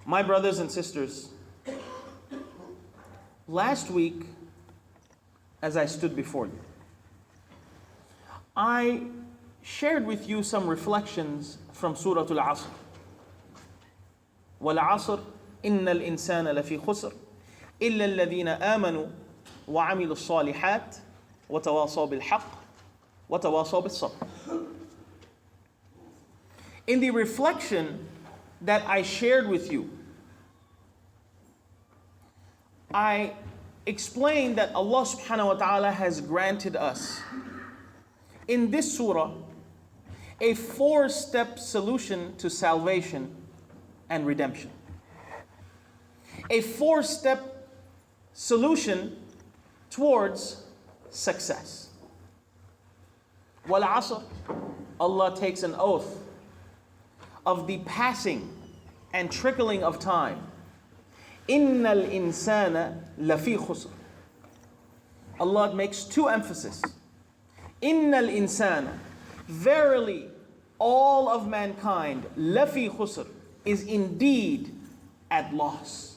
My brothers and sisters, last week, as I stood before you, I shared with you some reflections from Surah Al-Asr. وَالْعَصْرِ إِنَّ الْإِنسَانَ لَفِي خُسْرٍ إِلَّا الَّذِينَ آمَنُوا وَعَمِلُوا الصَّالِحَاتِ وَتَوَاصَوْا بِالْحَقِّ وَتَوَاصَوْا بِالصَّبْرِ. In the reflection that I shared with you, I explained that Allah subhanahu wa ta'ala has granted us in this surah a 4-step solution to salvation and redemption. A 4-step solution towards success. وَالْعَصْرِ, Allah takes an oath of the passing and trickling of time. إِنَّ الْإِنسَانَ لَفِي خُسْرٍ. Allah makes 2 emphasis. إِنَّ الْإِنسَانَ, verily all of mankind, لَفِي خُسْرٍ, is indeed at loss.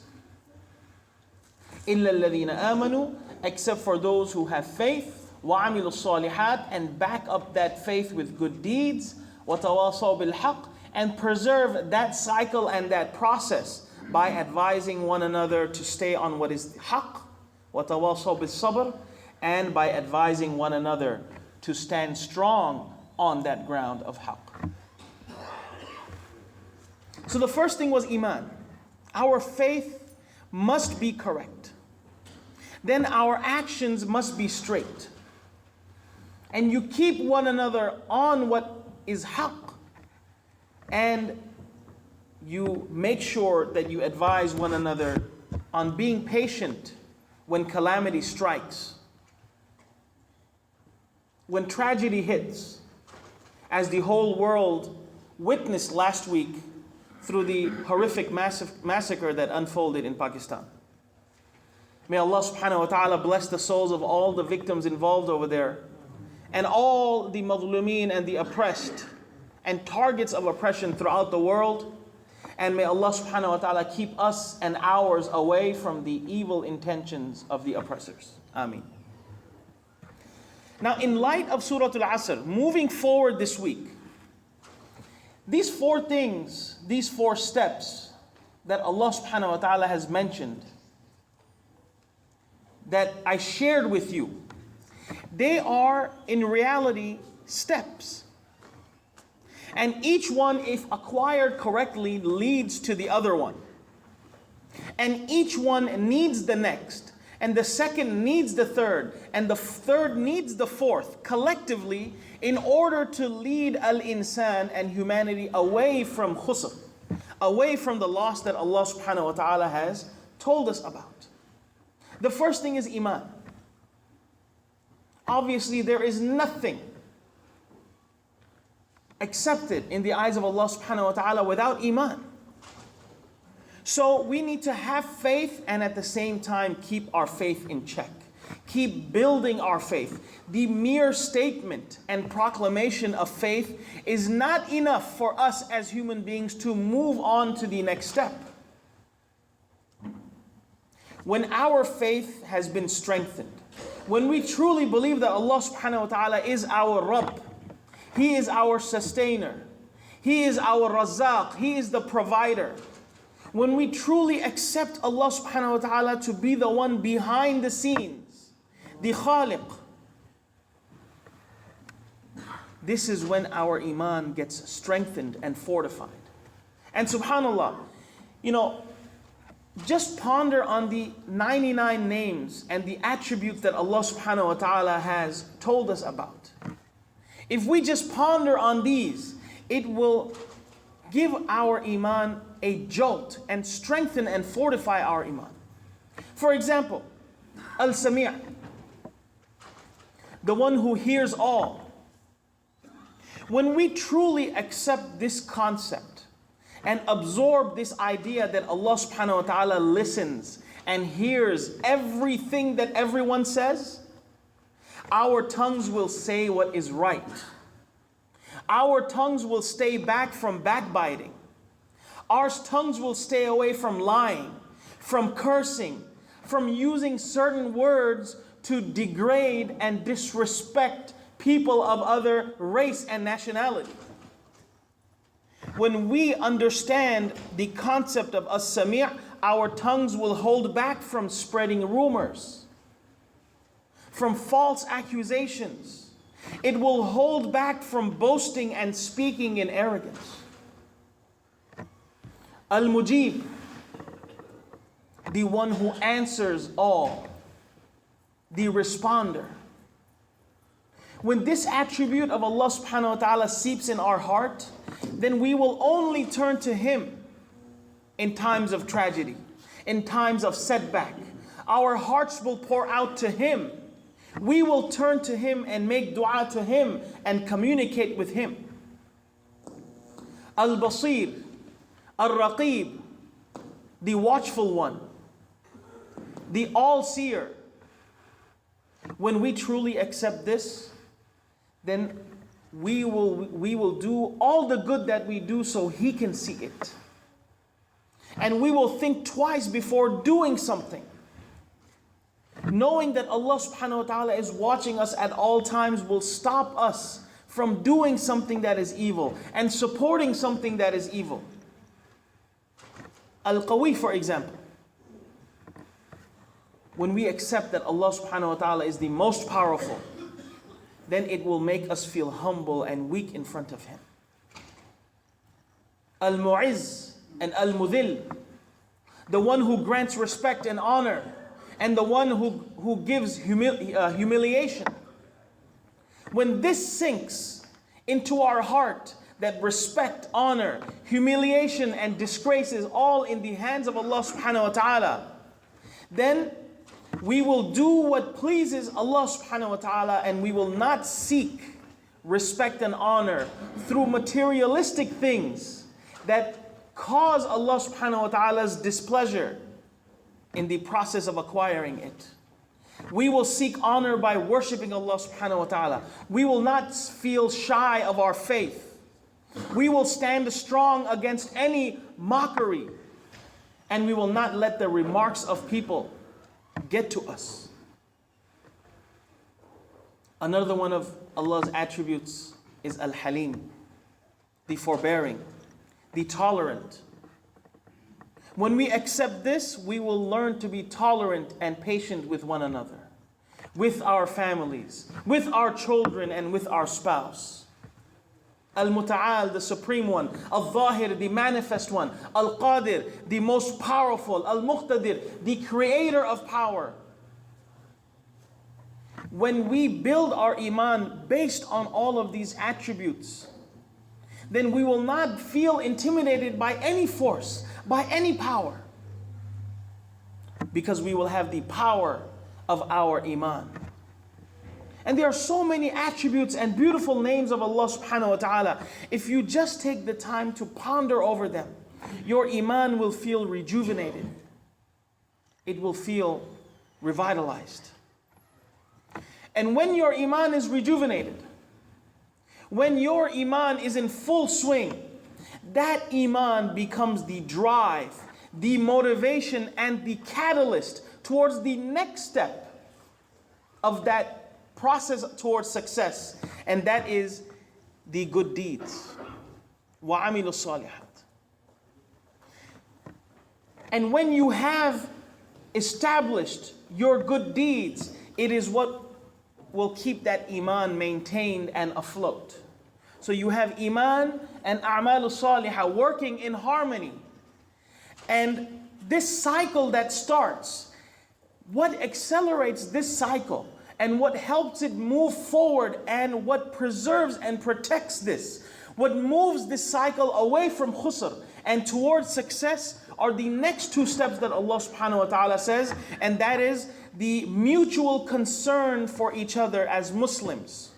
إِلَّا الَّذِينَ آمَنُوا, except for those who have faith, وَعَمِلُوا الصَّالِحَاتِ, and back up that faith with good deeds, وَتَوَاصَوْا بِالْحَقِّ, and preserve that cycle and that process by advising one another to stay on what is haqq, وَتَوَاصَوْا بِالصَّبْرِ, and by advising one another to stand strong on that ground of haqq. So the first thing was iman. Our faith must be correct. Then our actions must be straight. And you keep one another on what is haqq. And you make sure that you advise one another on being patient when calamity strikes. When tragedy hits, as the whole world witnessed last week through the horrific massacre that unfolded in Pakistan. May Allah subhanahu wa ta'ala bless the souls of all the victims involved over there, and all the madhlumin and the oppressed and targets of oppression throughout the world. And may Allah subhanahu wa ta'ala keep us and ours away from the evil intentions of the oppressors. Ameen. Now, in light of Surah Al-Asr, moving forward this week, these 4 things, these 4 steps that Allah subhanahu wa ta'ala has mentioned, that I shared with you, they are in reality steps. And each one, if acquired correctly, leads to the other one. And each one needs the next. And the second needs the third. And the third needs the fourth. Collectively, in order to lead al-insan and humanity away from khusr. Away from the loss that Allah subhanahu wa ta'ala has told us about. The first thing is iman. Obviously, there is nothing accepted in the eyes of Allah subhanahu wa ta'ala without iman. So we need to have faith and at the same time keep our faith in check. Keep building our faith. The mere statement and proclamation of faith is not enough for us as human beings to move on to the next step. When our faith has been strengthened, when we truly believe that Allah subhanahu wa ta'ala is our Rabb, He is our sustainer, He is our Razzaq, He is the provider. When we truly accept Allah subhanahu wa ta'ala to be the one behind the scenes, the Khaliq, this is when our iman gets strengthened and fortified. And subhanallah, just ponder on the 99 names and the attributes that Allah subhanahu wa ta'ala has told us about. If we just ponder on these, it will give our iman a jolt and strengthen and fortify our iman. For example, Al-Sami', the one who hears all. When we truly accept this concept and absorb this idea that Allah subhanahu wa ta'ala listens and hears everything that everyone says, our tongues will say what is right. Our tongues will stay back from backbiting. Our tongues will stay away from lying, from cursing, from using certain words to degrade and disrespect people of other race and nationality. When we understand the concept of as-sami', our tongues will hold back from spreading rumors, from false accusations. It will hold back from boasting and speaking in arrogance. Al-Mujib, the one who answers all, the responder. When this attribute of Allah subhanahu wa ta'ala seeps in our heart, then we will only turn to Him in times of tragedy, in times of setback. Our hearts will pour out to Him. We will turn to Him and make dua to Him and communicate with Him. Al-Basir, Al-Raqib, the watchful one, the all-seer. When we truly accept this, then we will do all the good that we do so He can see it. And we will think twice before doing something, knowing that Allah subhanahu wa ta'ala is watching us at all times will stop us from doing something that is evil and supporting something that is evil. Al-Qawi, for example. When we accept that Allah subhanahu wa ta'ala is the most powerful, then it will make us feel humble and weak in front of Him. Al-Mu'izz and Al-Mudhil, the one who grants respect and honor, and the one who gives humiliation. When this sinks into our heart, that respect, honor, humiliation, and disgrace is all in the hands of Allah subhanahu wa ta'ala, then we will do what pleases Allah subhanahu wa ta'ala, and we will not seek respect and honor through materialistic things that cause Allah subhanahu wa ta'ala's displeasure in the process of acquiring it. We will seek honor by worshiping Allah subhanahu wa ta'ala. We will not feel shy of our faith. We will stand strong against any mockery, and we will not let the remarks of people get to us. Another one of Allah's attributes is Al-Halim, the forbearing, the tolerant. When we accept this, we will learn to be tolerant and patient with one another, with our families, with our children, and with our spouse. Al-Muta'al, the Supreme One. Al-Zahir, the Manifest One. Al-Qadir, the most powerful. Al-Muqtadir, the Creator of power. When we build our iman based on all of these attributes, then we will not feel intimidated by any force, by any power, because we will have the power of our iman. And there are so many attributes and beautiful names of Allah subhanahu wa ta'ala. If you just take the time to ponder over them, your iman will feel rejuvenated. It will feel revitalized. And when your iman is rejuvenated, when your iman is in full swing, that iman becomes the drive, the motivation, and the catalyst towards the next step of that process towards success, and that is the good deeds. وَعَمِلُوا الصَّالِحَاتِ. And when you have established your good deeds, it is what will keep that iman maintained and afloat. So you have iman and a'malu salihah working in harmony. And this cycle that starts, what accelerates this cycle and what helps it move forward and what preserves and protects this, what moves this cycle away from khusr and towards success, are the next two steps that Allah subhanahu wa ta'ala says, and that is the mutual concern for each other as Muslims,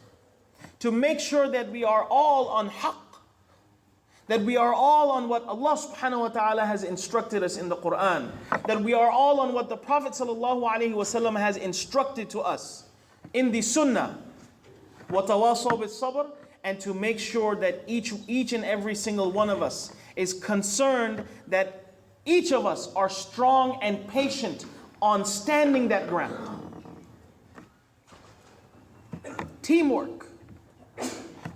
to make sure that we are all on haqq, that we are all on what Allah subhanahu wa ta'ala has instructed us in the Quran, that we are all on what the Prophet sallallahu alaihi wasallam has instructed to us in the Sunnah, وَتَوَاصَوْا بِالصَّبْرِ, and to make sure that each and every single one of us is concerned that each of us are strong and patient on standing that ground. Teamwork,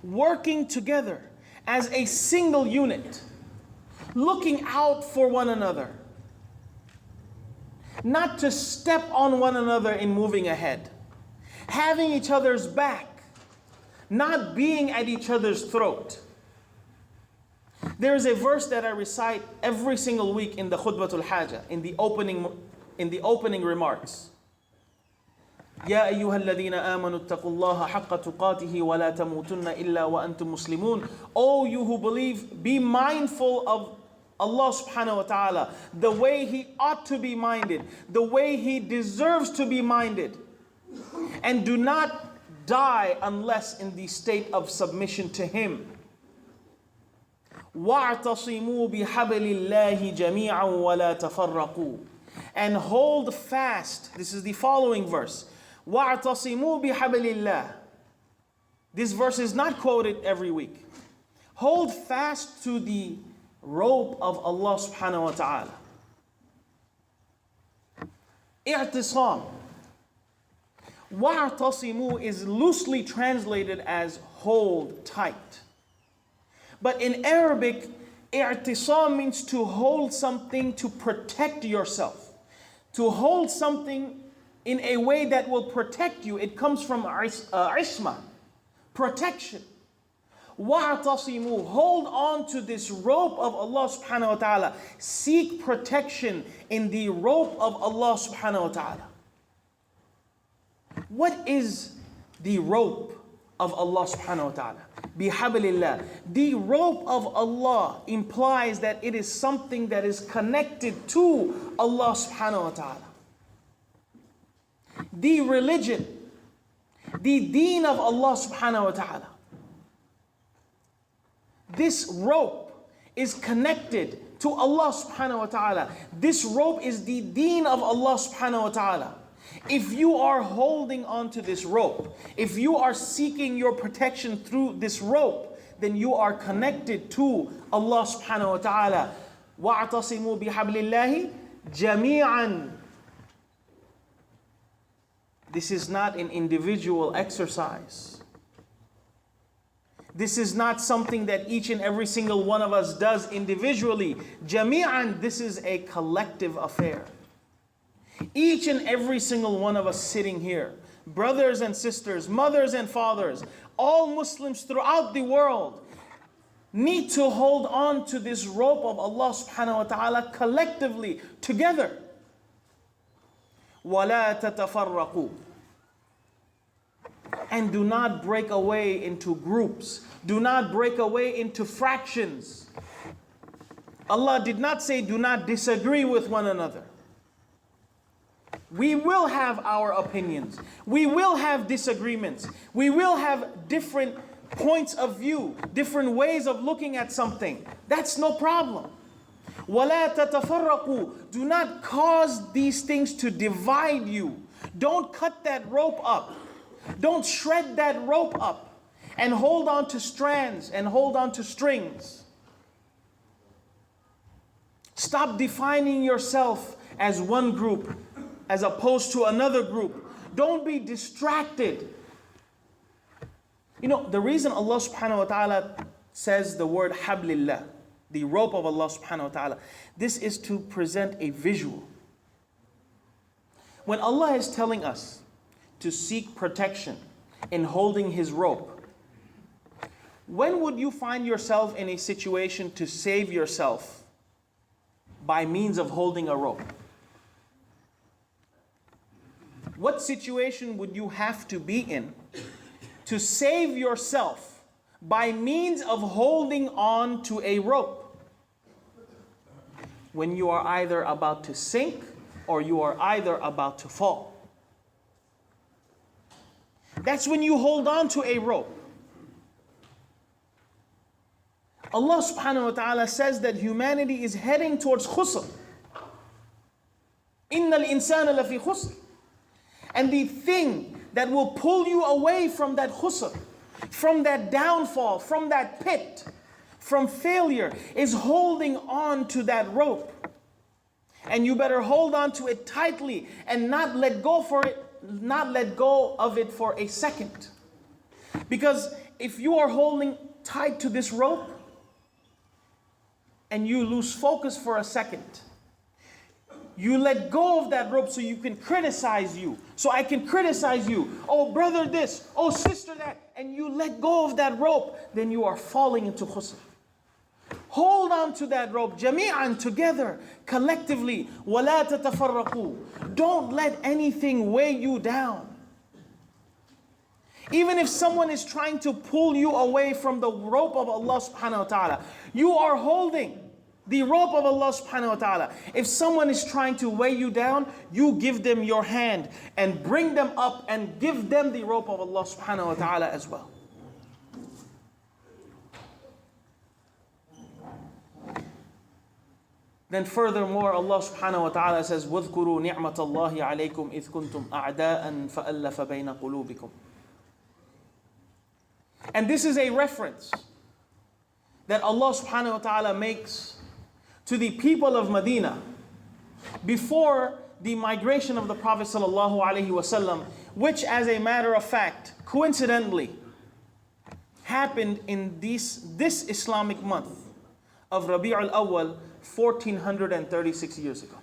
working together as a single unit, looking out for one another, not to step on one another in moving ahead, having each other's back, not being at each other's throat. There is a verse that I recite every single week in the Khutbatul Haja, in the opening remarks. يا أيها الذين آمنوا اتقوا الله حق تقاته ولا تموتن إلا وأنتم مسلمون. O you who believe, be mindful of Allah subhanahu wa ta'ala the way He ought to be minded, the way He deserves to be minded. And do not die unless in the state of submission to Him. وَاعْتَصِمُوا بِحَبْلِ اللَّهِ جَمِيعًا وَلَا تَفَرَّقُوا. And hold fast. This is the following verse. وَاعْتَصِمُوا بِحَبْلِ اللَّهِ. This verse is not quoted every week. Hold fast to the rope of Allah subhanahu wa ta'ala. I'tisam. وَاعْتَصِمُوا is loosely translated as hold tight. But in Arabic, i'tisam means to hold something to protect yourself. To hold something in a way that will protect you. It comes from isma, protection. وَاعْتَصِمُوا, hold on to this rope of Allah subhanahu wa ta'ala. Seek protection in the rope of Allah subhanahu wa ta'ala. What is the rope of Allah subhanahu wa ta'ala? Bihablillah. The rope of Allah implies that it is something that is connected to Allah subhanahu wa ta'ala. The religion, the deen of Allah subhanahu wa ta'ala. This rope is connected to Allah subhanahu wa ta'ala. This rope is the deen of Allah subhanahu wa ta'ala. If you are holding on to this rope, if you are seeking your protection through this rope, then you are connected to Allah subhanahu wa ta'ala. وَاعْتَصِمُوا بِحَبْلِ اللَّهِ جَمِيعًا. This is not an individual exercise. This is not something that each and every single one of us does individually. Jami'an, this is a collective affair. Each and every single one of us sitting here, brothers and sisters, mothers and fathers, all Muslims throughout the world need to hold on to this rope of Allah subhanahu wa ta'ala collectively, together. وَلَا تَتَفَرَّقُوا. And do not break away into groups. Do not break away into fractions. Allah did not say do not disagree with one another. We will have our opinions. We will have disagreements. We will have different points of view, different ways of looking at something. That's no problem. وَلَا تَتَفَرَّقُوا. Do not cause these things to divide you. Don't cut that rope up. Don't shred that rope up and hold on to strands and hold on to strings. Stop defining yourself as one group as opposed to another group. Don't be distracted. You know, the reason Allah subhanahu wa ta'ala says the word hablillah, the rope of Allah subhanahu wa ta'ala, this is to present a visual. When Allah is telling us to seek protection in holding His rope, when would you find yourself in a situation to save yourself by means of holding a rope? What situation would you have to be in to save yourself by means of holding on to a rope? When you are either about to sink or you are either about to fall. That's when you hold on to a rope. Allah subhanahu wa ta'ala says that humanity is heading towards khusr. Innal insana lafi khusr. And the thing that will pull you away from that khusr, from that downfall, from that pit, from failure is holding on to that rope. And you better hold on to it tightly and not let go of it for a second. Because if you are holding tight to this rope and you lose focus for a second, you let go of that rope so you can criticize you. So I can criticize you. Oh, brother this. Oh, sister that. And you let go of that rope. Then you are falling into khusr. Hold on to that rope. Jami'an, together, collectively. وَلَا تَتَفَرَّقُوا. Don't let anything weigh you down. Even if someone is trying to pull you away from the rope of Allah subhanahu wa ta'ala, you are holding the rope of Allah subhanahu wa ta'ala. If someone is trying to weigh you down, you give them your hand and bring them up and give them the rope of Allah subhanahu wa ta'ala as well. Then furthermore, Allah subhanahu wa ta'ala says, وَاذْكُرُوا نِعْمَةَ اللَّهِ عَلَيْكُمْ إِذْ كُنْتُمْ أَعْدَاءً فَأَلَّفَ بَيْنَ قُلُوبِكُمْ. And this is a reference that Allah subhanahu wa ta'ala makes to the people of Medina before the migration of the Prophet sallallahu alaihi wasallam, which as a matter of fact, coincidentally, happened in this Islamic month of Rabi' al-Awwal 1436 years ago.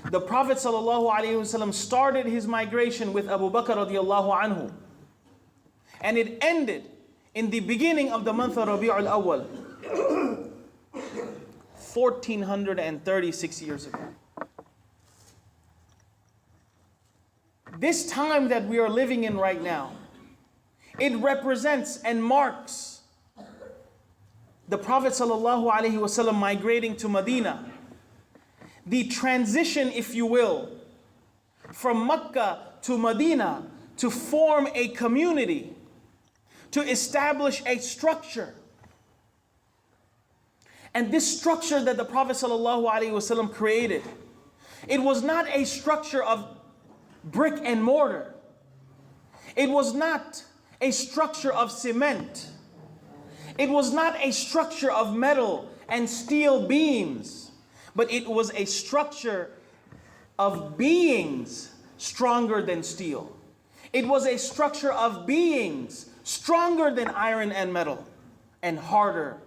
The Prophet sallallahu alaihi wasallam started his migration with Abu Bakr radiallahu anhu, and it ended in the beginning of the month of Rabi' al-Awwal 1436 years ago. This time that we are living in right now, it represents and marks the Prophet ﷺ migrating to Medina. The transition, if you will, from Mecca to Medina to form a community, to establish a structure. And this structure that the Prophet ﷺ created, it was not a structure of brick and mortar. It was not a structure of cement. It was not a structure of metal and steel beams, but it was a structure of beings stronger than steel. It was a structure of beings stronger than iron and metal, and harder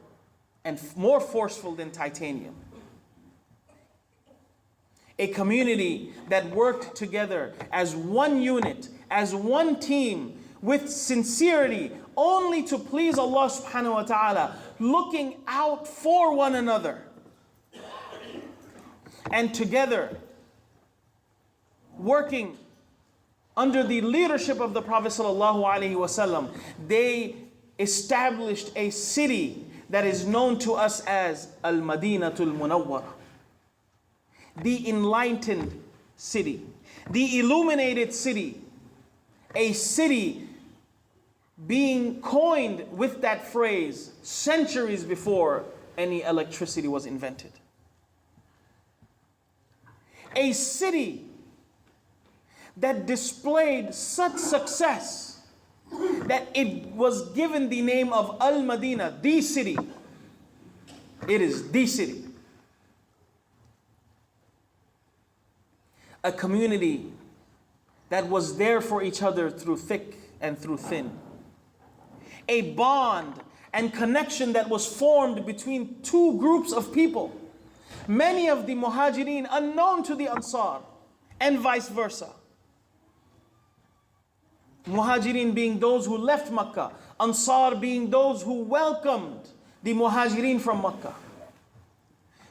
and more forceful than titanium. A community that worked together as one unit, as one team, with sincerity, only to please Allah subhanahu wa ta'ala, looking out for one another. And together, working under the leadership of the Prophet sallallahu alaihi wasallam, they established a city that is known to us as Al-Madinatul Munawwara, the enlightened city, the illuminated city, a city being coined with that phrase centuries before any electricity was invented. A city that displayed such success that it was given the name of Al-Madinah, the city. It is the city. A community that was there for each other through thick and through thin. A bond and connection that was formed between two groups of people. Many of the Muhajirin unknown to the Ansar, and vice versa. Muhajirin being those who left Makkah, Ansar being those who welcomed the Muhajirin from Makkah.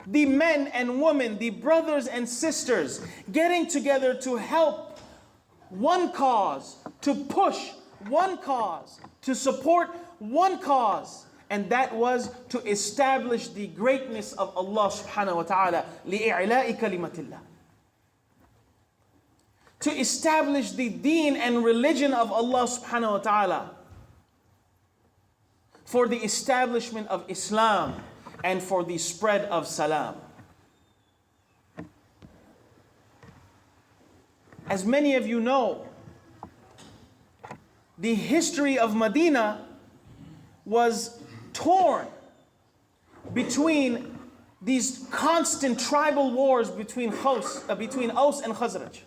The men and women, the brothers and sisters, getting together to help one cause, to push one cause, to support one cause, and that was to establish the greatness of Allah subhanahu wa ta'ala, لِإِعْلَاءِ كَلِمَةِ اللَّهِ, to establish the deen and religion of Allah subhanahu wa ta'ala, for the establishment of Islam and for the spread of salam. As many of you know, the history of Medina was torn between these constant tribal wars between Aus and Khazraj.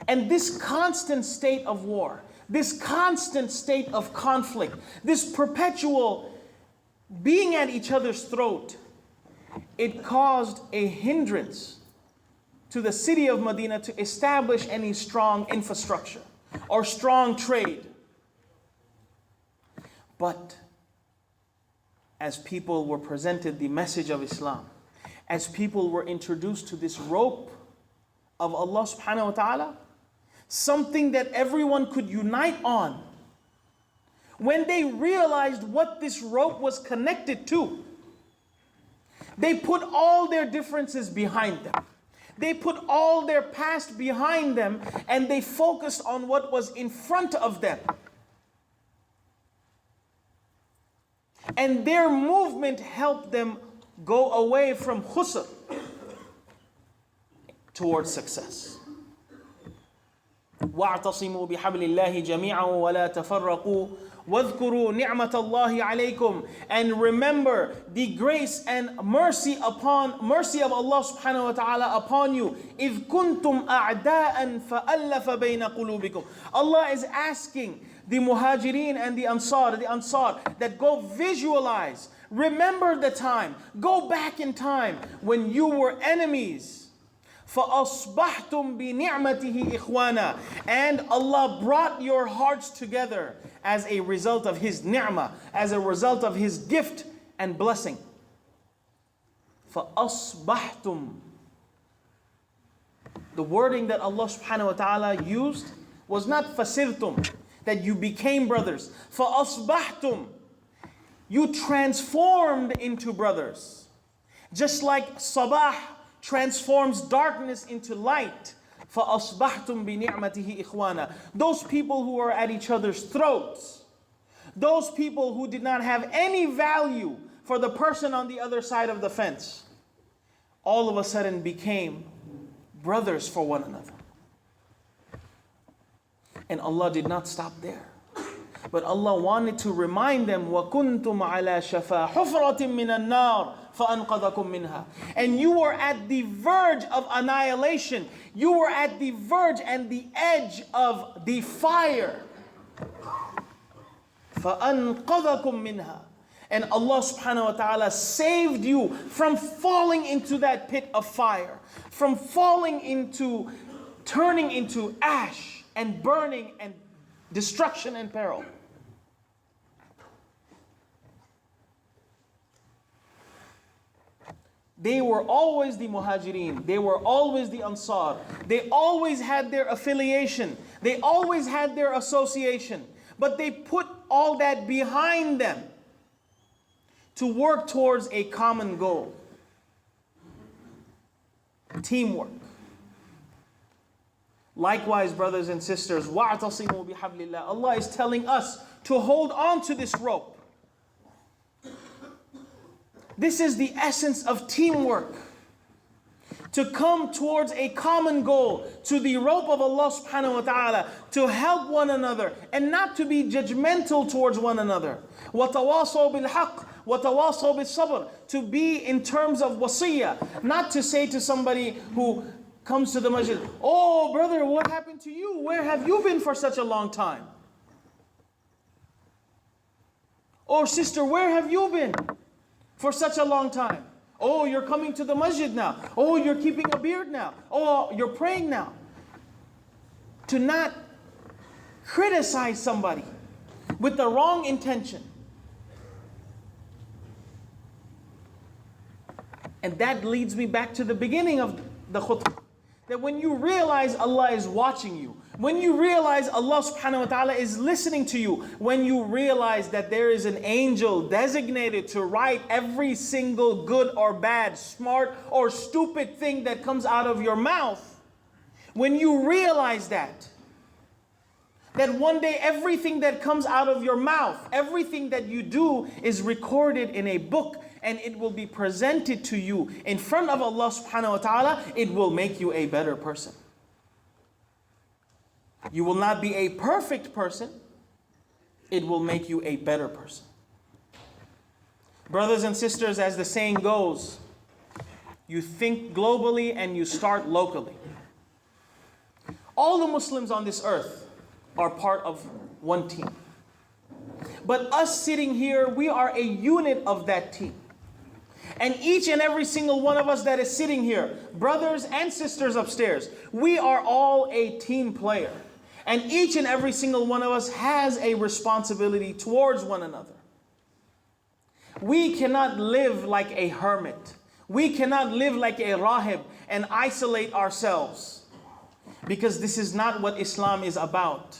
And this constant state of war, this constant state of conflict, this perpetual being at each other's throat, it caused a hindrance to the city of Medina to establish any strong infrastructure or strong trade. But as people were presented the message of Islam, as people were introduced to this rope of Allah subhanahu wa ta'ala, something that everyone could unite on, when they realized what this rope was connected to, they put all their differences behind them. They put all their past behind them, and they focused on what was in front of them. And their movement helped them go away from khusr towards success. وَاعْتَصِمُوا بِحَبْلِ اللَّهِ جَمِيعًا وَلَا تَفَرَّقُوا وَاذْكُرُوا نِعْمَةَ اللَّهِ عَلَيْكُمْ. And remember the grace and mercy of Allah subhanahu wa ta'ala upon you. إِذْ كُنْتُمْ أَعْدَاءً فَأَلَّفَ بَيْنَ قُلُوبِكُمْ. Allah is asking the muhajirin and the ansar that go visualize, remember the time, go back in time when you were enemies. فَأَصْبَحْتُمْ بِنِعْمَتِهِ إِخْوَانًا. And Allah brought your hearts together as a result of His ni'mah, as a result of His gift and blessing. فَأَصْبَحْتُمْ. The wording that Allah subhanahu wa ta'ala used was not فَسِرْتُمْ, that you became brothers. فَأَصْبَحْتُمْ. You transformed into brothers. Just like sabah transforms darkness into light. فَأَصْبَحْتُمْ بِنِعْمَتِهِ إِخْوَانًا. Those people who are at each other's throats, those people who did not have any value for the person on the other side of the fence, all of a sudden became brothers for one another. And Allah did not stop there. But Allah wanted to remind them, وَكُنْتُمْ عَلَى شَفَا حُفْرَةٍ مِّنَ النَّارِ فَأَنْقَذَكُم مِّنْهَا. And you were at the verge of annihilation. You were at the verge and the edge of the fire. فَأَنْقَذَكُم مِّنْهَا. And Allah subhanahu wa ta'ala saved you from falling into that pit of fire, from turning into ash and burning and destruction and peril. They were always the muhajirin. They were always the ansar. They always had their affiliation. They always had their association. But they put all that behind them to work towards a common goal. Teamwork. Likewise, brothers and sisters, وَاعْتَصِمُوا بِحَبْلِ اللَّهِ. Allah is telling us to hold on to this rope. This is the essence of teamwork. To come towards a common goal, to the rope of Allah subhanahu wa ta'ala, to help one another and not to be judgmental towards one another. وَتَوَاصَوْا بِالْحَقِّ وَتَوَاصَوْا بِالصَّبْرِ. To be in terms of wasiyah, not to say to somebody who comes to the masjid, "Oh brother, what happened to you? Where have you been for such a long time?" "Oh sister, where have you been for such a long time? Oh, you're coming to the masjid now. Oh, you're keeping a beard now. Oh, you're praying now." To not criticize somebody with the wrong intention. And that leads me back to the beginning of the khutbah. That when you realize Allah is watching you, when you realize Allah subhanahu wa ta'ala is listening to you, when you realize that there is an angel designated to write every single good or bad, smart or stupid thing that comes out of your mouth, when you realize that one day everything that comes out of your mouth, everything that you do is recorded in a book and it will be presented to you in front of Allah subhanahu wa ta'ala, it will make you a better person. You will not be a perfect person, it will make you a better person. Brothers and sisters, as the saying goes, you think globally and you start locally. All the Muslims on this earth are part of one team. But us sitting here, we are a unit of that team. And each and every single one of us that is sitting here, brothers and sisters upstairs, we are all a team player. And each and every single one of us has a responsibility towards one another. We cannot live like a hermit. We cannot live like a rahib and isolate ourselves. Because this is not what Islam is about.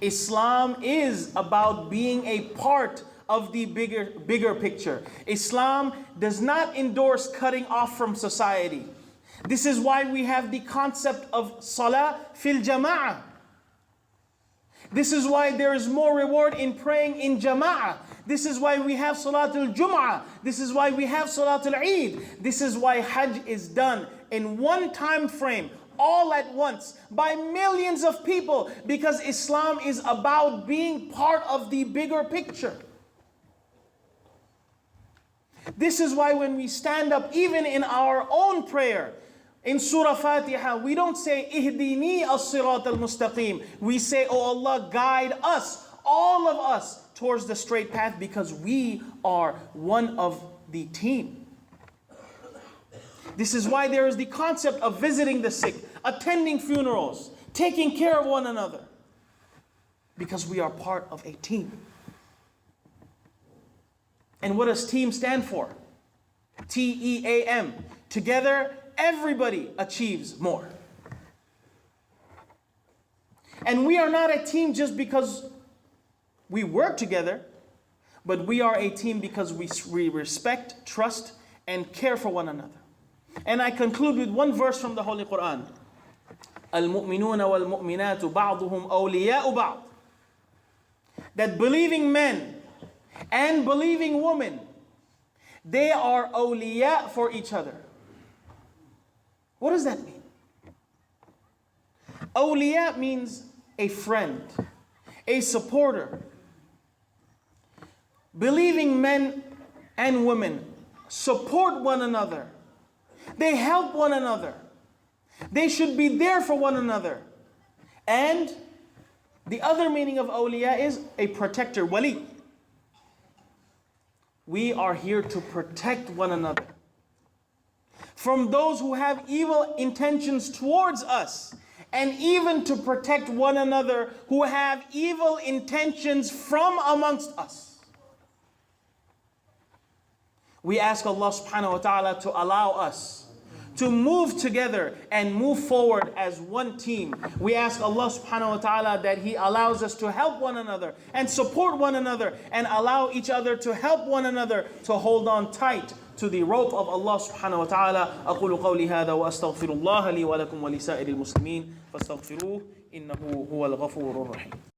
Islam is about being a part of the bigger picture. Islam does not endorse cutting off from society. This is why we have the concept of salah fil jama'ah. This is why there is more reward in praying in jama'ah. This is why we have Salatul Jum'ah. This is why we have Salatul Eid. This is why Hajj is done in one time frame, all at once, by millions of people, because Islam is about being part of the bigger picture. This is why when we stand up, even in our own prayer, in Surah Fatiha, we don't say, Ihdini as-sirat al-mustaqim. We say, oh Allah, guide us, all of us, towards the straight path, because we are one of the team. This is why there is the concept of visiting the sick, attending funerals, taking care of one another, because we are part of a team. And what does team stand for? T-E-A-M. Together, everybody achieves more. And we are not a team just because we work together, but we are a team because we respect, trust, and care for one another. And I conclude with one verse from the Holy Quran. الْمُؤْمِنُونَ وَالْمُؤْمِنَاتُ بَعْضُهُمْ أَوْلِيَاءُ بَعْضٍ. That believing men and believing women, they are awliya for each other. What does that mean? Awliya means a friend, a supporter. Believing men and women support one another. They help one another. They should be there for one another. And the other meaning of awliya is a protector, wali. We are here to protect one another from those who have evil intentions towards us, and even to protect one another who have evil intentions from amongst us. We ask Allah subhanahu wa ta'ala to allow us to move together and move forward as one team. We ask Allah subhanahu wa ta'ala that He allows us to help one another and support one another and allow each other to help one another to hold on tight to the rope of Allah subhanahu wa ta'ala. أقول قولي هذا وأستغفر الله لي ولكم ولسائر المسلمين فاستغفروه إنه هو الغفور الرحيم.